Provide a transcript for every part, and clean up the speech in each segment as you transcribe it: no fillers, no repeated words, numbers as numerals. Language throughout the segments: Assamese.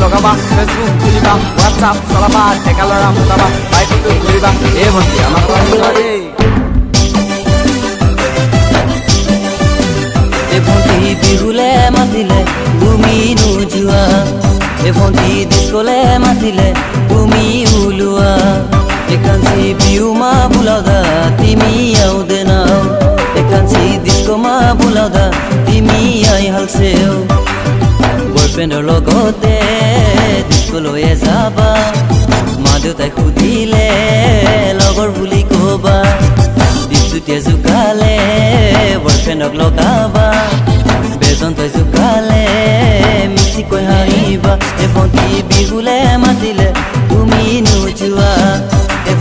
লগাবা ফেচবুক খুলিবা হোৱাটছআপ চলাবা ডেকা ল'ৰা মোটাবা বাইকতো ঘূৰিবা এই ভণ্টি আমাক দেই ভণ্টি বিহুলে মাতিলে তুমি নোযোৱা ভণ্টি ডিস্কলে মাতিলে তুমি ওলোৱা একাঞ্চি বিহু মা বুলাউদা তুমি আউদে নাও একাঞ্চি ডিস্কো মা বুলাউদা তুমি আই হালছেও বয়ফ্ৰেণ্ডৰ লগতে ডিস্কলৈ যাবা মা দেউতাই সুধিলে লগৰ বুলি ক'বা দীপজ্যোতিয়ে জোকালে বয়ফ্ৰেণ্ডক লগাবা বেজন্তই জোকালে মিচিকৈ হাঁহিবা ভণ্টি বিহুলে মাতিলে তুমি নোযোৱা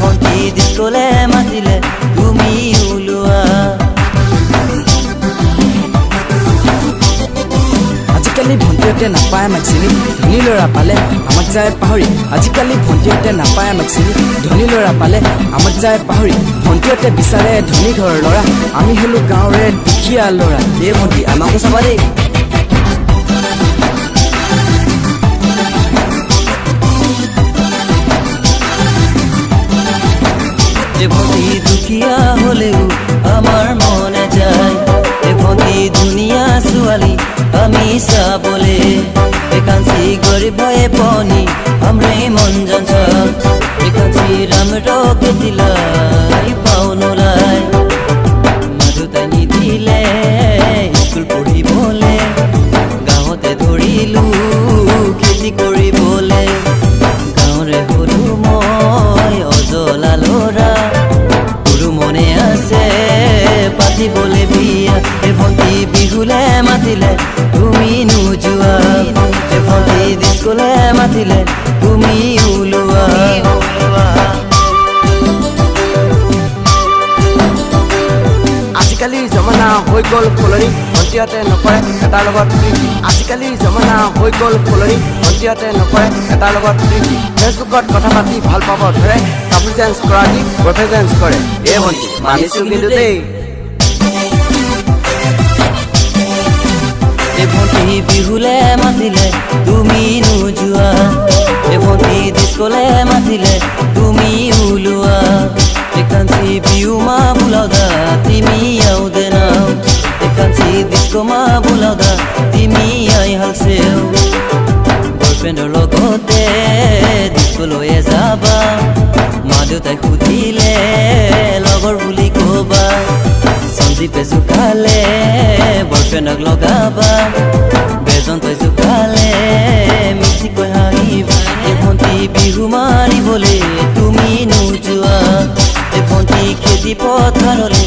ভণ্টি ডিস্কলে মাতিলে তুমি ওলোৱা আজিকালি ভণ্টিহঁতে নাপায় আমাক চিনি ধনী ল'ৰা পালে আমাক যায় পাহৰি আজিকালি ভণ্টিহঁতে নাপায় আমাক চিনি ধনী ল'ৰা পালে আমাক যায় পাহৰি ভণ্টিহঁতে বিচাৰে ধনী ঘৰৰ ল'ৰা আমি হলো গাঁৱৰে দুখীয়া ল'ৰা এই ভণ্টি আমাকো চাবা দেই ভণ্টি দুখীয়া হলেও আমাৰ মনে যায় ভণ্টি ধুনীয়া ছোৱালী আমি চাবলে একাঞ্চি গরিব ভয়ে পনি আমরে মন জানছ একাঞ্চি রামটো কেতিলাই পাও নোলাই মাধুতাই নিদিলে স্কুল পঢ়িবলে গাঁৱতে ধৰিলো খেতি কৰিবলে গাঁৱৰে হলো মই অজলা ল'ৰা সৰু মনে আছে পাতিবলে বিয়া ভণ্টি বিহুলে মাতিলে তুমি নোযোৱা ভণ্টি ডিস্কলে মাতিলে তুমি ওলোৱা আজিকালি জমানা হৈ গ'ল সলনি ভণ্টিহঁতে নকৰে এটাৰ লগত প্ৰীতি আজিকালি জমানা হৈ গ'ল সলনি ভণ্টিহঁতে নকৰে এটাৰ লগত প্ৰীতি ফেচবুকত কথা পাতি ভাল পাব ধৰে কাপোৰ চেঞ্জ কৰা দি বয়ফ্ৰেণ্ড চেঞ্জ কৰে এই ভণ্টি মানিছো কিন্তু দেই ভণ্টি বিহুলে মাতিলে তুমি নোযোৱা ভণ্টি ডিস্কলে মাতিলে তুমি ওলোৱা একাঞ্চি বিহু মা বুলাউদা তুমি আউদে নাও একাঞ্চি ডিস্কো মা বুলাউদা তুমি আই হালছেও বয়ফ্ৰেণ্ডৰ লগতে ডিস্কলৈ যাবা মা দেউতাই সুধিলে লগৰ বুলি ক'বা সঞ্জীৱে জোকালে বয়ফ্ৰেণ্ডক লগাবা বেজন্তই জোকালে মিচিকৈ হাঁহিবা ভণ্টি বিহু মাৰিবলে তুমি নোযোৱা ভণ্টি খেতি পথাৰলে